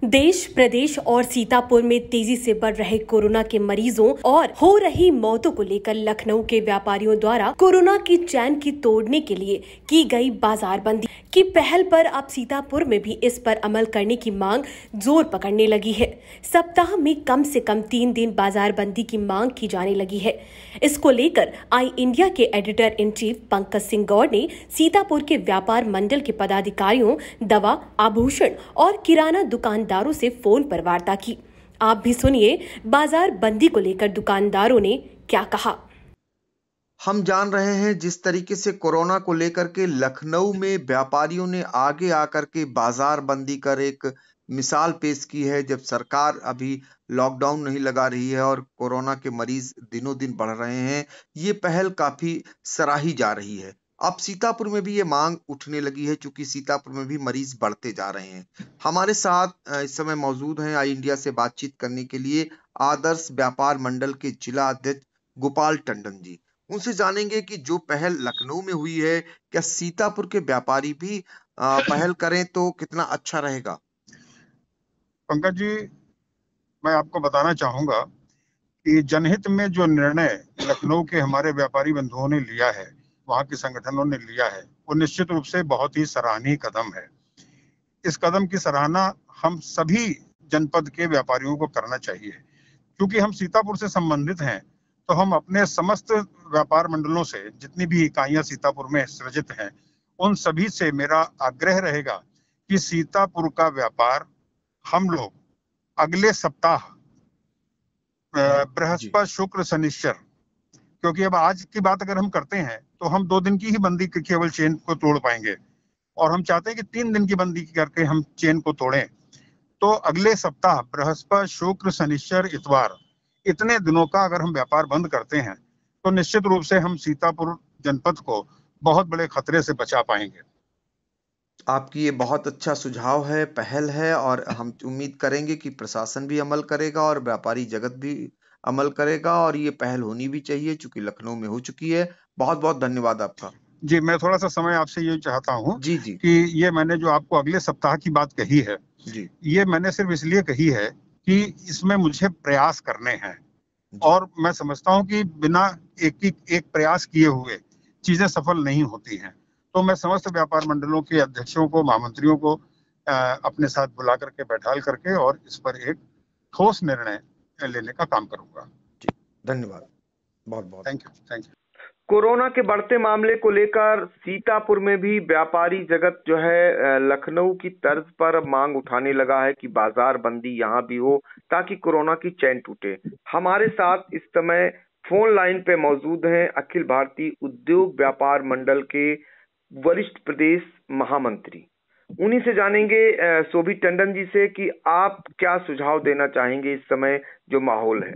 देश, प्रदेश और सीतापुर में तेजी से बढ़ रहे कोरोना के मरीजों और हो रही मौतों को लेकर लखनऊ के व्यापारियों द्वारा कोरोना की चैन की तोड़ने के लिए की गई बाजारबंदी की पहल पर अब सीतापुर में भी इस पर अमल करने की मांग जोर पकड़ने लगी है। सप्ताह में कम से कम 3 दिन बाजारबंदी की मांग की जाने लगी है। इसको लेकर आई इंडिया के editor in chief Pankaj Singh Gaur ने सीतापुर के व्यापार मंडल के पदाधिकारियों, दवा, आभूषण और किराना दुकानदारों से फोन पर वार्ता की। आप भी सुनिए बाजार बंदी को लेकर दुकानदारों ने क्या कहा। हम जान रहे हैं जिस तरीके से कोरोना को लेकर के लखनऊ में व्यापारियों ने आगे आकर के बाजार बंदी कर एक मिसाल पेश की है। जब सरकार अभी लॉकडाउन नहीं लगा रही है और कोरोना के मरीज दिनों दिन बढ़ रहे हैं, ये पहल काफी सराही जा रही है। अब सीतापुर में भी ये मांग उठने लगी है, क्योंकि सीतापुर में भी मरीज बढ़ते जा रहे हैं। हमारे साथ इस समय मौजूद हैं आई इंडिया से बातचीत करने के लिए आदर्श व्यापार मंडल के जिला अध्यक्ष गोपाल टंडन जी। उनसे जानेंगे कि जो पहल लखनऊ में हुई है, क्या सीतापुर के व्यापारी भी पहल करें तो कितना अच्छा रहेगा। पंकज जी, मैं आपको बताना चाहूंगा कि जनहित में जो निर्णय लखनऊ के हमारे व्यापारी बंधुओं ने लिया है, वहां के संगठनों ने लिया है, वो निश्चित रूप से बहुत ही सराहनीय कदम है। इस कदम की सराहना हम सभी जनपद के व्यापारियों को करना चाहिए। क्योंकि हम सीतापुर से संबंधित हैं, तो हम अपने समस्त व्यापार मंडलों से, जितनी भी इकाइयां सीतापुर में सृजित हैं, उन सभी से मेरा आग्रह रहेगा कि सीतापुर का व्यापार हम लोग अगले सप्ताह बृहस्पति, शुक्र, शनिश्चर, क्योंकि अब आज की बात अगर हम करते हैं तो हम 2 दिन की ही बंदी केवल चेन को तोड़ पाएंगे, और हम चाहते हैं कि 3 दिन की बंदी करके हम चेन को तोड़ें। तो अगले सप्ताह बृहस्पति, शुक्र, शनिश्चर, इतवार, इतने दिनों का अगर हम व्यापार बंद करते हैं तो निश्चित रूप से हम सीतापुर जनपद को बहुत बड़े खतरे से बचा पाएंगे। आपकी ये बहुत अच्छा सुझाव है, पहल है, और हम उम्मीद करेंगे कि प्रशासन भी अमल करेगा और व्यापारी जगत भी अमल करेगा, और ये पहल होनी भी चाहिए चूंकि लखनऊ में हो चुकी है। बहुत बहुत धन्यवाद आपका। जी, मैं थोड़ा सा समय आपसे ये चाहता हूँ जी कि ये मैंने जो आपको अगले सप्ताह की बात कही है जी, ये मैंने सिर्फ इसलिए कही है कि इसमें मुझे प्रयास करने हैं, और मैं समझता हूं कि बिना एक प्रयास किए हुए चीजें सफल नहीं होती हैं। तो मैं समस्त व्यापार मंडलों के अध्यक्षों को, महामंत्रियों को अपने साथ बुला करके, बैठाल करके, और इस पर एक ठोस निर्णय लेने का काम करूंगा। जी, धन्यवाद, बहुत बहुत थैंक यू। कोरोना के बढ़ते मामले को लेकर सीतापुर में भी व्यापारी जगत जो है लखनऊ की तर्ज पर मांग उठाने लगा है कि बाजार बंदी यहाँ भी हो ताकि कोरोना की चैन टूटे। हमारे साथ इस समय फोन लाइन पे मौजूद हैं अखिल भारतीय उद्योग व्यापार मंडल के वरिष्ठ प्रदेश महामंत्री। उन्हीं से जानेंगे शोभी टंडन जी से कि आप क्या सुझाव देना चाहेंगे इस समय जो माहौल है।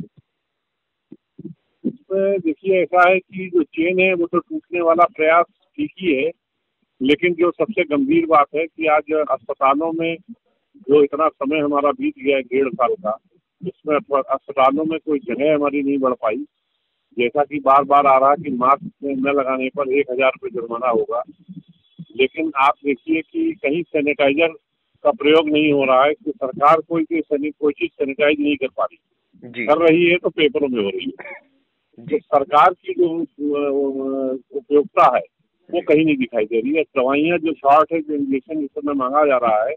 देखिए, ऐसा है कि जो चेन है वो तो टूटने वाला प्रयास ठीक ही है, लेकिन जो सबसे गंभीर बात है कि आज अस्पतालों में जो इतना समय हमारा बीत गया है 1.5 साल का, इसमें अस्पतालों में कोई जगह हमारी नहीं बढ़ पाई। जैसा कि बार बार आ रहा कि मास्क न लगाने पर 1000 रुपये जुर्माना होगा, लेकिन आप देखिए कि कहीं सैनिटाइजर का प्रयोग नहीं हो रहा है। कि सरकार कोई चीज सैनिटाइज नहीं कर पा रही, कर रही है तो पेपरों में हो रही है। जो सरकार की जो उपयोगिता है वो कहीं नहीं दिखाई दे रही है। दवाइयाँ जो शॉर्ट है, जो इंजेक्शन इस समय मांगा जा रहा है,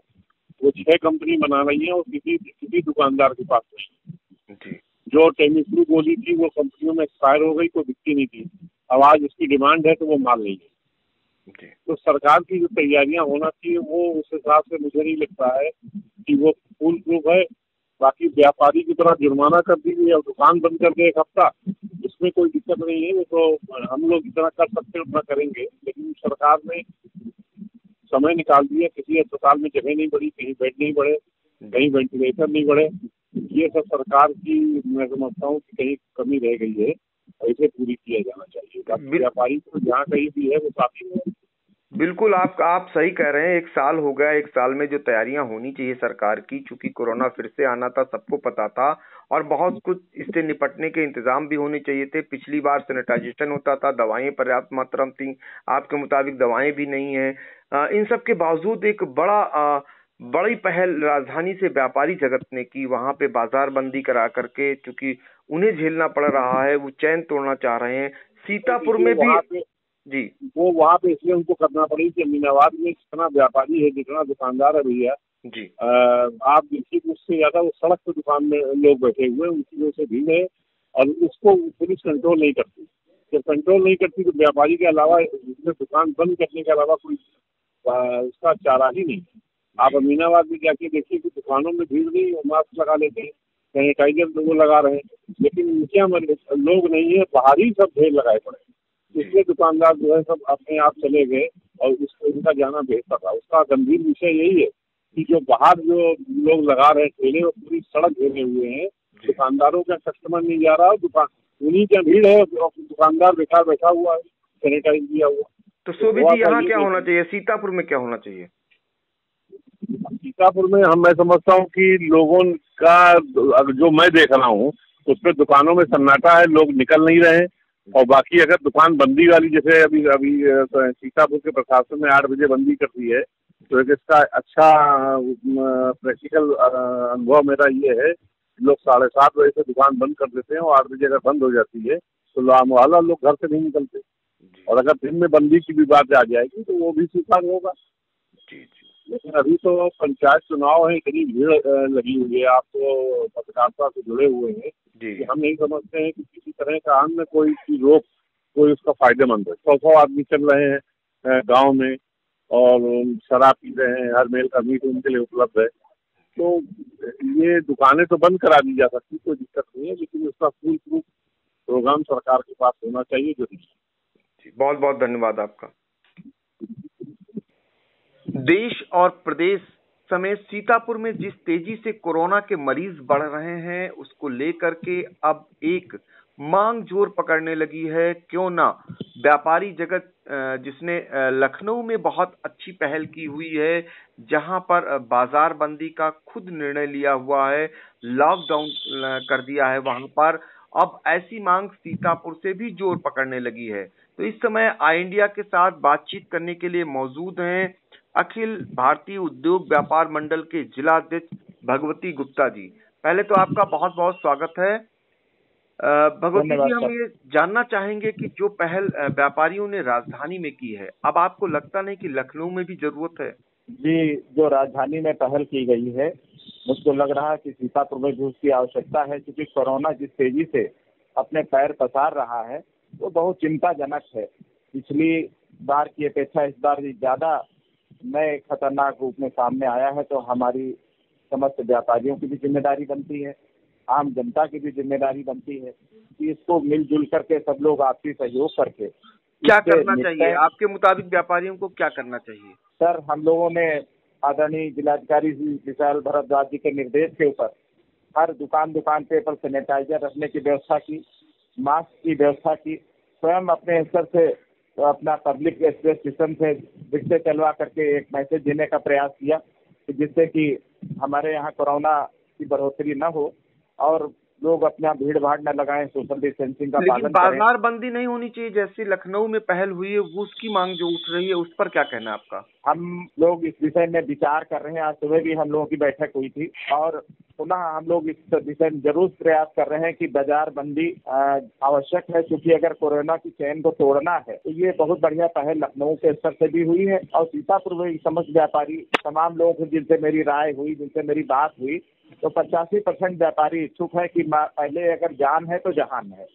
वो 6 कंपनी बना रही है और किसी दुकानदार के पास नहीं। जो टेमिफ्लू गोली थी वो कंपनियों में एक्सपायर हो गई, कोई बिकती नहीं थी। अब आज उसकी डिमांड है तो वो माल नहीं है। तो सरकार की जो तैयारियां होना चाहिए वो उस हिसाब से मुझे नहीं लगता है कि वो फुल प्रूफ है। बाकी व्यापारी की तरह जुर्माना कर दीजिए और दुकान बंद कर दे 1 हफ्ता, इसमें कोई दिक्कत नहीं है। वो तो हम लोग जितना कर सकते हैं उतना करेंगे, लेकिन सरकार ने समय निकाल दिया। किसी अस्पताल में जगह नहीं बढ़ी, कहीं बेड नहीं बढ़े, कहीं वेंटिलेटर नहीं बढ़े। ये सब सरकार की मैं समझता हूँ कि कहीं कमी रह गई है, ऐसे पूरी किया जाना चाहिए। बाकी व्यापारी को जहाँ कहीं भी है वो काफी है। बिल्कुल, आप सही कह रहे हैं। 1 साल हो गया, 1 साल में जो तैयारियां होनी चाहिए सरकार की, चूंकि कोरोना फिर से आना था, सबको पता था, और बहुत कुछ इससे निपटने के इंतजाम भी होने चाहिए थे। पिछली बार सैनिटाइजेशन होता था, दवाएं पर्याप्त मात्रा में थी, आपके मुताबिक दवाएं भी नहीं है। इन सब के बावजूद एक बड़ी पहल राजधानी से व्यापारी जगत ने की, वहां पे बाजार बंदी करा करके, क्योंकि उन्हें झेलना पड़ रहा है, वो चैन तोड़ना चाह रहे हैं। सीतापुर में भी जी वो वहाँ पे इसलिए उनको करना पड़ी कि अमीनाबाद में जितना व्यापारी है, जितना दुकानदार है भैया, जी आप देखिए उससे ज्यादा वो सड़क पे दुकान में लोग बैठे हुए हैं, उनकी वजह से भीड़ है और उसको पुलिस कंट्रोल नहीं करती। जब कंट्रोल नहीं करती तो व्यापारी के अलावा उसमें दुकान बंद करने के अलावा कोई उसका चारा ही नहीं। आप अमीनाबाद में जाके देखिए कि दुकानों में भीड़ नहीं, मास्क लगा लेते हैं, सैनिटाइजर वो लगा रहे हैं, लेकिन उनके लोग नहीं है, बाहरी सब ढेर लगाए पड़े। इसलिए दुकानदार जो है सब अपने आप चले गए और उसको इनका जाना बेहतर था। उसका गंभीर विषय यही है कि जो बाहर जो लोग लगा रहे हैं ठेले, वो पूरी सड़क घेरे हुए हैं, दुकानदारों का कस्टमर नहीं जा रहा, दुकान उन्हीं की भीड़ है, दुकानार बैठा हुआ है, सैनिटाइज किया हुआ। तो शोभित जी, यहाँ क्या होना चाहिए? सीतापुर में क्या होना चाहिए? सीतापुर में मैं समझता हूँ कि लोगों का जो मैं देख रहा हूँ उसमें दुकानों में सन्नाटा है, लोग निकल नहीं रहे। और बाकी अगर दुकान बंदी वाली, जैसे अभी सीतापुर के प्रशासन ने 8 बजे बंदी कर दी है, तो एक इसका अच्छा प्रैक्टिकल अनुभव मेरा ये है, लोग 7:30 बजे से दुकान बंद कर देते हैं और 8 बजे अगर बंद हो जाती है तो लामवाला लोग घर से नहीं निकलते। और अगर दिन में बंदी की भी बात आ जाएगी तो वो भी स्वीकार होगा। लेकिन अभी तो पंचायत चुनाव है, इतनी भीड़ लगी हुई है, आप तो पत्रकारिता से जुड़े हुए हैं कि हम नहीं समझते हैं कि किसी तरह का अन्य कोई रोक कोई उसका फायदेमंद है। 100 आदमी चल रहे हैं गांव में और शराब पी रहे हैं, हर मेल का मीट उनके लिए उपलब्ध है, तो ये दुकानें तो बंद करा दी जा सकती, कोई दिक्कत नहीं है, लेकिन उसका फुल प्रूफ प्रोग्राम सरकार के पास होना चाहिए। जो बहुत बहुत धन्यवाद आपका। देश और प्रदेश समेत सीतापुर में जिस तेजी से कोरोना के मरीज बढ़ रहे हैं, उसको लेकर के अब एक मांग जोर पकड़ने लगी है। क्यों ना व्यापारी जगत, जिसने लखनऊ में बहुत अच्छी पहल की हुई है, जहां पर बाजार बंदी का खुद निर्णय लिया हुआ है, लॉकडाउन कर दिया है, वहां पर अब ऐसी मांग सीतापुर से भी जोर पकड़ने लगी है। तो इस समय आई इंडिया के साथ बातचीत करने के लिए मौजूद हैं अखिल भारतीय उद्योग व्यापार मंडल के जिला अध्यक्ष भगवती गुप्ता जी। पहले तो आपका बहुत बहुत स्वागत है। भगवती जी, हम ये जानना चाहेंगे कि जो पहल व्यापारियों ने राजधानी में की है, अब आपको लगता नहीं कि लखनऊ में भी जरूरत है? जी, जो राजधानी में पहल की गई है, मुझको लग रहा है कि सीतापुर में भी उसकी आवश्यकता है, क्योंकि कोरोना जिस तेजी से अपने पैर पसार रहा है वो बहुत चिंताजनक है। पिछली बार की अपेक्षा इस बार ज्यादा नए खतरनाक रूप में सामने आया है, तो हमारी समस्त व्यापारियों की भी जिम्मेदारी बनती है, आम जनता की भी जिम्मेदारी बनती है कि इसको मिलजुल करके सब लोग आपसी सहयोग करके क्या करना चाहिए। आपके मुताबिक व्यापारियों को क्या करना चाहिए? सर, हम लोगों ने आदरणीय जिलाधिकारी विशाल भारद्वाज जी के निर्देश के ऊपर हर दुकान पे पर सैनिटाइजर रखने की व्यवस्था की, मास्क की व्यवस्था की, स्वयं अपने स्तर से अपना पब्लिक एक्सप्रेस सिस्टम से रिक्शे चलवा करके एक मैसेज देने का प्रयास किया कि जिससे कि हमारे यहाँ कोरोना की बढ़ोतरी न हो और लोग अपना भीड़ भाड़ न लगाएं, सोशल डिस्टेंसिंग का पालन करें। बाजार बंदी नहीं होनी चाहिए जैसे लखनऊ में पहल हुई है, वो उसकी मांग जो उठ रही है, उस पर क्या कहना है आपका? हम लोग इस विषय में विचार कर रहे हैं। आज सुबह भी हम लोगों की बैठक हुई थी और पुनः हम लोग इस विषय में जरूर प्रयास कर रहे हैं कि बाजार बंदी आवश्यक है, क्योंकि अगर कोरोना की चैन को तोड़ना है तो ये बहुत बढ़िया पहल लखनऊ के स्तर से भी हुई है। और सीतापुर में समस्त व्यापारी तमाम लोग जिनसे मेरी राय हुई, जिनसे मेरी बात हुई, तो 85% व्यापारी इच्छुक है कि पहले अगर जान है तो जहान है,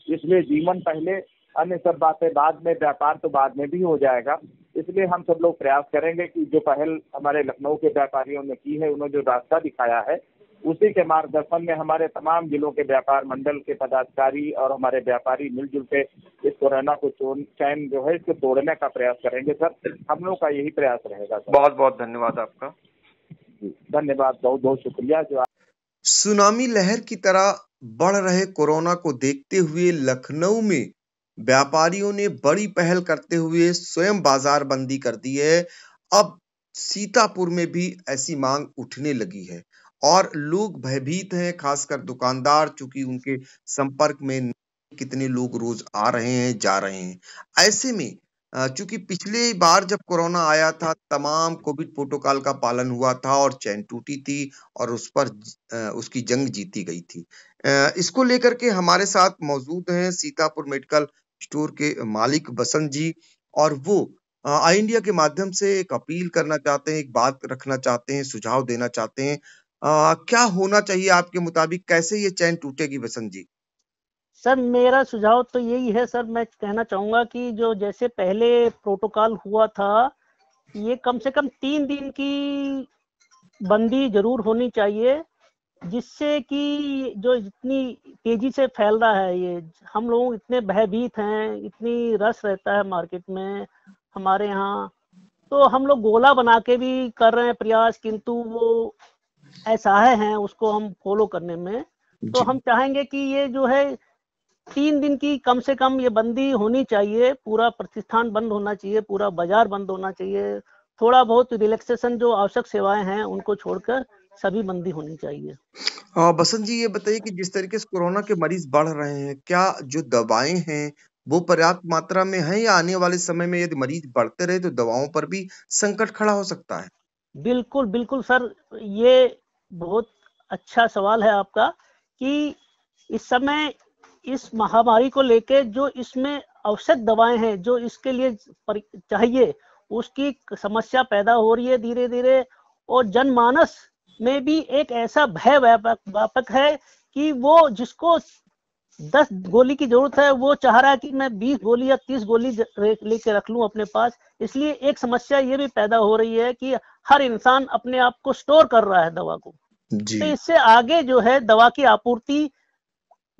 इसलिए जीवन पहले, अन्य सब बातें बाद में, व्यापार तो बाद में भी हो जाएगा। इसलिए हम सब लोग प्रयास करेंगे कि जो पहल हमारे लखनऊ के व्यापारियों ने की है, उन्होंने जो रास्ता दिखाया है, उसी के मार्गदर्शन में हमारे तमाम जिलों के व्यापार मंडल के पदाधिकारी और हमारे व्यापारी मिलजुल के इस कोरोना को चैन जो है इसको तोड़ने का प्रयास करेंगे। सर, हम लोग का यही प्रयास रहेगा। सर, बहुत बहुत धन्यवाद आपका। धन्यवाद, बहुत बहुत शुक्रिया। जो सुनामी लहर की तरह बढ़ रहे कोरोना को देखते हुए लखनऊ में व्यापारियों ने बड़ी पहल करते हुए स्वयं बाजार बंदी कर दी है। अब सीतापुर में भी ऐसी मांग उठने लगी है और लोग भयभीत हैं, खासकर दुकानदार, चूंकि उनके संपर्क में कितने लोग रोज आ रहे हैं, जा रहे हैं। ऐसे में चूंकि पिछली बार जब कोरोना आया था तमाम कोविड प्रोटोकॉल का पालन हुआ था और चैन टूटी थी और उस पर उसकी जंग जीती गई थी। इसको लेकर के हमारे साथ मौजूद हैं सीतापुर मेडिकल स्टोर के मालिक बसंत जी, और वो आई इंडिया के माध्यम से एक अपील करना चाहते हैं, एक बात रखना चाहते हैं, सुझाव देना चाहते हैं। क्या होना चाहिए आपके मुताबिक, कैसे ये चैन टूटेगी बसंत जी? सर मेरा सुझाव तो यही है सर, मैं कहना चाहूंगा कि जो जैसे पहले प्रोटोकॉल हुआ था, ये कम से कम 3 दिन की बंदी जरूर होनी चाहिए, जिससे कि जो जितनी तेजी से फैल रहा है ये, हम लोग इतने भयभीत हैं, इतनी रश रहता है मार्केट में हमारे यहाँ, तो हम लोग गोला बना के भी कर रहे हैं प्रयास, किंतु वो असहाय हैं उसको हम फॉलो करने में। तो हम चाहेंगे कि ये जो है 3 दिन की कम से कम ये बंदी होनी चाहिए, पूरा प्रतिष्ठान बंद होना चाहिए, पूरा बाजार बंद होना चाहिए, थोड़ा बहुत रिलैक्सेशन जो आवश्यक सेवाएं हैं उनको छोड़कर सभी बंदी होनी चाहिए। बसंत जी, ये बताइए कि जिस तरीके से कोरोना के मरीज बढ़ रहे हैं, क्या जो दवाएं हैं वो पर्याप्त मात्रा में हैं, या आने वाले समय में यदि मरीज बढ़ते रहे तो दवाओं पर भी संकट खड़ा हो सकता है? बिल्कुल बिल्कुल सर, ये बहुत अच्छा सवाल है आपका कि इस समय इस महामारी को लेके जो इसमें आवश्यक दवाएं हैं जो इसके लिए चाहिए, उसकी समस्या पैदा हो रही है धीरे धीरे, और जनमानस में भी एक ऐसा भय व्यापक है कि वो जिसको 10 गोली की जरूरत है वो चाह रहा है कि मैं 20 गोली या 30 गोली लेके रख लूं अपने पास। इसलिए एक समस्या ये भी पैदा हो रही है कि हर इंसान अपने आप को स्टोर कर रहा है दवा को, जी। तो इससे आगे जो है दवा की आपूर्ति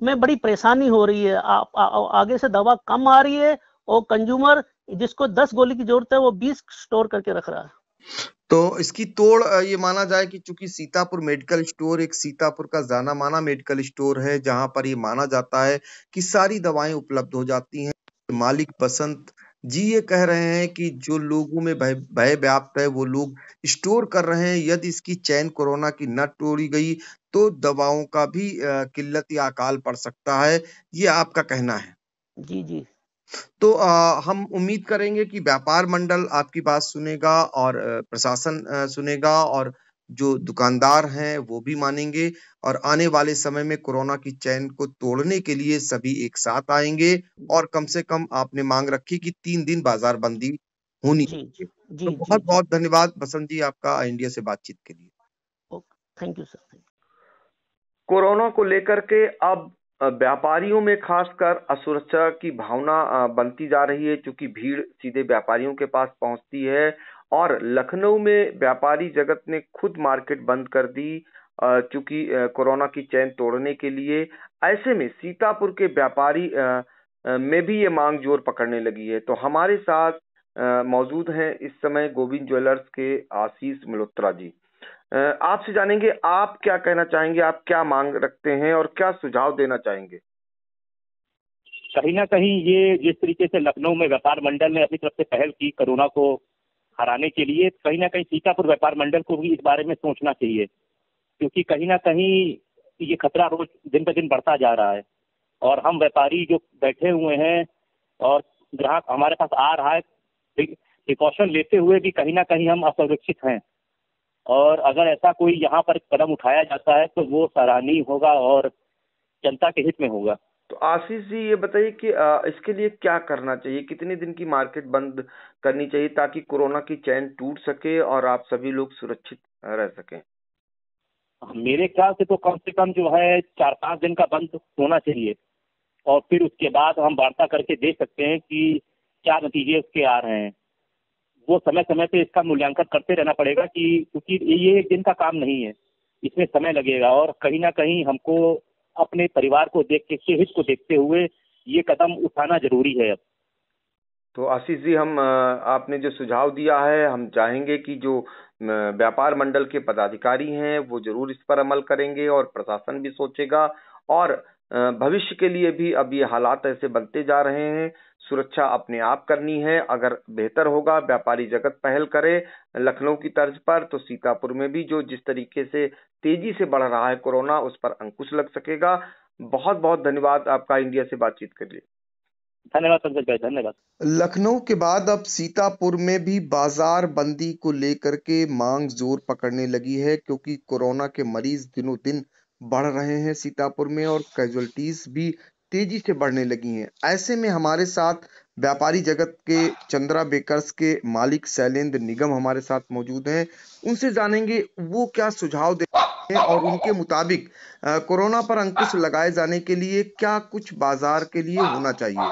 में बड़ी परेशानी हो रही है। आगे से दवा कम आ रही है और कंज्यूमर जिसको 10 गोली की जरूरत है वो 20 स्टोर करके रख रहा है। तो इसकी तोड़ ये माना जाए कि चूंकि सीतापुर मेडिकल स्टोर एक सीतापुर का जाना माना मेडिकल स्टोर है, जहां पर ये माना जाता है कि सारी दवाएं उपलब्ध हो जाती हैं। मालिक बसंत जी ये कह रहे हैं कि जो लोगों में भय भय व्याप्त है वो लोग स्टोर कर रहे हैं, यदि इसकी चैन कोरोना की न तोड़ी गई तो दवाओं का भी किल्लत या अकाल पड़ सकता है, ये आपका कहना है। जी जी तो हम उम्मीद करेंगे कि व्यापार मंडल आपकी बात सुनेगा और प्रशासन सुनेगा, और जो दुकानदार हैं वो भी मानेंगे, और आने वाले समय में कोरोना की चैन को तोड़ने के लिए सभी एक साथ आएंगे। और कम से कम आपने मांग रखी कि 3 दिन बाजार बंदी होनी जी चाहिए। जी तो जी बहुत जी। बहुत धन्यवाद बसंत जी आपका इंडिया से बातचीत के लिए। Okay, thank you sir. Corona को लेकर के अब व्यापारियों में खासकर असुरक्षा की भावना बनती जा रही है, क्योंकि भीड़ सीधे व्यापारियों के पास पहुंचती है। और लखनऊ में व्यापारी जगत ने खुद मार्केट बंद कर दी, क्योंकि कोरोना की चैन तोड़ने के लिए। ऐसे में सीतापुर के व्यापारी में भी ये मांग जोर पकड़ने लगी है। तो हमारे साथ मौजूद हैं इस समय गोविंद ज्वेलर्स के आशीष मल्होत्रा जी। आपसे जानेंगे आप क्या कहना चाहेंगे, आप क्या मांग रखते हैं और क्या सुझाव देना चाहेंगे? कहीं ना कहीं ये जिस तरीके से लखनऊ में व्यापार मंडल ने अपनी तरफ से पहल की कोरोना को हराने के लिए, कहीं ना कहीं सीतापुर व्यापार मंडल को भी इस बारे में सोचना चाहिए, क्योंकि कहीं ना कहीं ये खतरा रोज दिन ब दिन बढ़ता जा रहा है। और हम व्यापारी जो बैठे हुए हैं और ग्राहक हमारे पास आ रहा है, प्रिकॉशन लेते हुए भी कहीं ना कहीं हम असुरक्षित हैं। और अगर ऐसा कोई यहाँ पर कदम उठाया जाता है तो वो सराहनीय होगा और जनता के हित में होगा। तो आशीष जी ये बताइए कि इसके लिए क्या करना चाहिए, कितने दिन की मार्केट बंद करनी चाहिए ताकि कोरोना की चैन टूट सके और आप सभी लोग सुरक्षित रह सकें? मेरे ख्याल से तो कम से कम जो है 4-5 दिन का बंद होना चाहिए, और फिर उसके बाद हम वार्ता करके देख सकते हैं कि क्या नतीजे उसके आ रहे हैं। वो समय समय पे इसका मूल्यांकन करते रहना पड़ेगा, कि क्योंकि ये एक दिन का काम नहीं है, इसमें समय लगेगा। और कहीं ना कहीं हमको अपने परिवार को देख के, हित को देखते हुए ये कदम उठाना जरूरी है अब। तो आशीष जी, हम आपने जो सुझाव दिया है, हम चाहेंगे कि जो व्यापार मंडल के पदाधिकारी हैं वो जरूर इस पर अमल करेंगे और प्रशासन भी सोचेगा। और भविष्य के लिए भी अब ये हालात ऐसे बनते जा रहे हैं, सुरक्षा अपने आप करनी है। अगर बेहतर होगा व्यापारी जगत पहल करे लखनऊ की तर्ज पर, तो सीतापुर में भी जो जिस तरीके से तेजी से बढ़ रहा है कोरोना, उस पर अंकुश लग सकेगा। बहुत बहुत धन्यवाद आपका इंडिया से बातचीत के लिए। धन्यवाद पंकज भाई, धन्यवाद। लखनऊ के बाद अब सीतापुर में भी बाजार बंदी को लेकर के मांग जोर पकड़ने लगी है, क्योंकि कोरोना के मरीज दिनों दिन बढ़ रहे हैं सीतापुर में और कैजुअलिटीज भी तेजी से बढ़ने लगी हैं। ऐसे में हमारे साथ व्यापारी जगत के चंद्रा बेकर्स के मालिक शैलेंद्र निगम हमारे साथ मौजूद हैं। उनसे जानेंगे वो क्या सुझाव देते हैं और उनके मुताबिक कोरोना पर अंकुश लगाए जाने के लिए क्या कुछ बाजार के लिए होना चाहिए।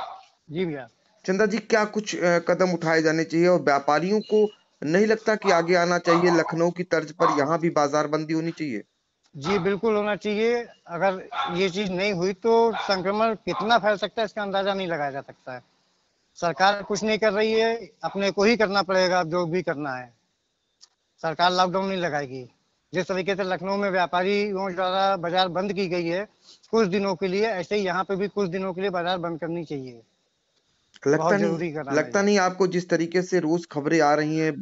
जी भैया। चंदा जी, क्या कुछ कदम उठाए जाने चाहिए और व्यापारियों को नहीं लगता कि आगे आना चाहिए, लखनऊ की तर्ज पर यहाँ भी बाजार बंदी होनी चाहिए? जी बिल्कुल होना चाहिए। अगर ये चीज नहीं हुई तो संक्रमण कितना फैल सकता है इसका अंदाजा नहीं लगाया जा सकता है। सरकार कुछ नहीं कर रही है, अपने को ही करना पड़ेगा जो भी करना है। सरकार लॉकडाउन नहीं लगाएगी। जिस तरीके से लखनऊ में व्यापारियों द्वारा बाजार बंद की गई है कुछ दिनों के लिए, ऐसे ही यहाँ पे भी कुछ दिनों के लिए बाजार बंद करनी चाहिए। लगता नहीं आपको, जिस तरीके से रोज खबरें आ रही हैं,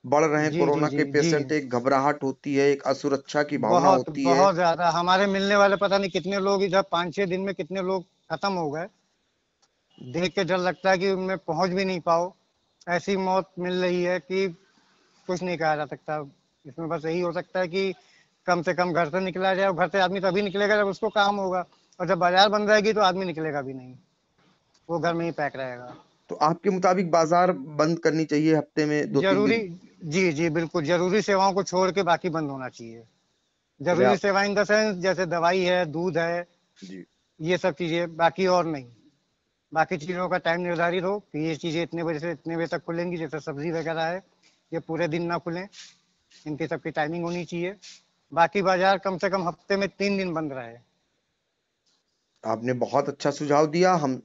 बढ़ रहे हैं कोरोना के पेशेंट, एक घबराहट होती है, एक असुरक्षा की भावना होती है। बहुत ज्यादा। हमारे मिलने वाले पता नहीं कितने लोग इधर 5-6 दिन में कितने लोग खत्म हो गए। देख के डर लगता है कि उनमें पहुंच भी नहीं पाओ। ऐसी मौत मिल रही है कि कुछ नहीं कहा जा सकता। इसमें बस यही हो सकता है कि कम से कम घर से निकला जाए, और घर से आदमी तभी निकलेगा जब उसको काम होगा, और जब बाजार बंद रहेगी तो आदमी निकलेगा भी नहीं, वो घर में ही पैक रहेगा। तो आपके मुताबिक बाजार बंद करनी चाहिए हफ्ते में 2-3 दिन? जी बिल्कुल, जरूरी सेवाओं को छोड़ के बाकी बंद होना चाहिए। जरूरी सेवाएं इन द सेंस जैसे दवाई है, दूध है जी, ये सब चीजें, बाकी और नहीं। बाकी चीजों का टाइम निर्धारित हो कि ये चीजें इतने बजे से इतने बजे तक खुलेंगी। जैसे सब्जी वगैरह है, ये पूरे दिन ना खुलें, इनकी सबकी टाइमिंग होनी चाहिए। बाकी बाजार कम से कम हफ्ते में 3 दिन बंद रहे। आपने बहुत अच्छा सुझाव दिया। हम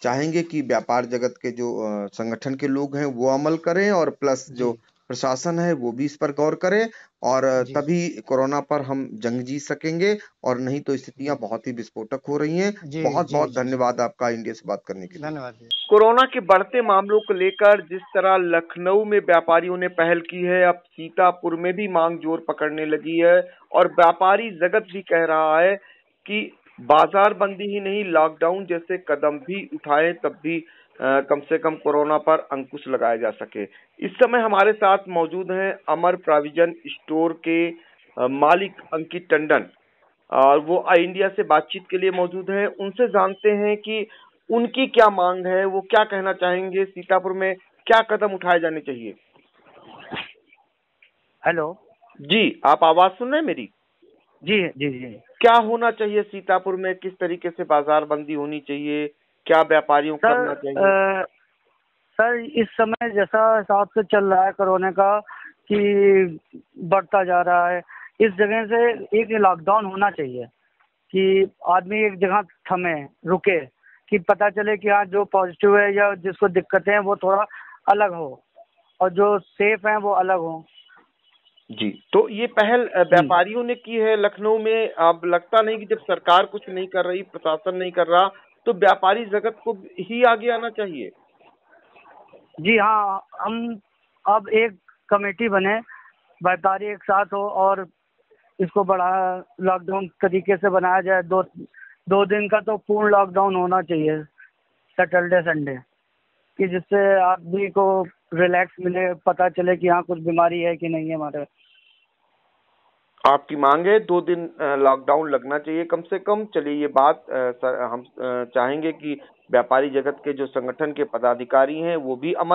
चाहेंगे कि व्यापार जगत के जो संगठन के लोग हैं वो अमल करें, और प्लस जो प्रशासन है वो भी इस पर गौर करे, और तभी कोरोना पर हम जंग जीत सकेंगे, और नहीं तो स्थितियां बहुत ही विस्फोटक हो रही हैं। बहुत बहुत धन्यवाद आपका इंडिया से बात करने के लिए। धन्यवाद। कोरोना के बढ़ते मामलों को लेकर जिस तरह लखनऊ में व्यापारियों ने पहल की है, अब सीतापुर में भी मांग जोर पकड़ने लगी है, और व्यापारी जगत भी कह रहा है कि बाजार बंदी ही नहीं, लॉकडाउन जैसे कदम भी उठाए तब भी कम से कम कोरोना पर अंकुश लगाया जा सके। इस समय हमारे साथ मौजूद हैं अमर प्रोविजन स्टोर के मालिक अंकित टंडन, और वो इंडिया से बातचीत के लिए मौजूद हैं। उनसे जानते हैं कि उनकी क्या मांग है, वो क्या कहना चाहेंगे, सीतापुर में क्या कदम उठाए जाने चाहिए। हेलो जी, आप आवाज सुन रहे हैं मेरी? जी जी जी। क्या होना चाहिए सीतापुर में, किस तरीके से बाजार बंदी होनी चाहिए, क्या व्यापारियों को करना चाहिए? सर, इस समय जैसा हिसाब से चल रहा है कोरोना का कि बढ़ता जा रहा है, इस जगह से एक लॉकडाउन होना चाहिए कि आदमी एक जगह थमे, रुके, कि पता चले कि हाँ जो पॉजिटिव है या जिसको दिक्कतें हैं वो थोड़ा अलग हो, और जो सेफ हैं वो अलग हो। जी, तो ये पहल व्यापारियों ने की है लखनऊ में। अब लगता नहीं कि जब सरकार कुछ नहीं कर रही, प्रशासन नहीं कर रहा, तो व्यापारी जगत को ही आगे आना चाहिए। जी हाँ, हम अब एक कमेटी बने, व्यापारी एक साथ हो और इसको बड़ा लॉकडाउन तरीके से बनाया जाए। दो दिन का तो पूर्ण लॉकडाउन होना चाहिए, सैटरडे संडे, कि जिससे आदमी को रिलैक्स मिले, पता चले कि हाँ कुछ बीमारी है कि नहीं है हमारे। आपकी मांग है 2 दिन लॉकडाउन लगना चाहिए कम से कम। चलिए, ये बात हम चाहेंगे कि व्यापारी जगत के जो संगठन के पदाधिकारी हैं वो भी अमल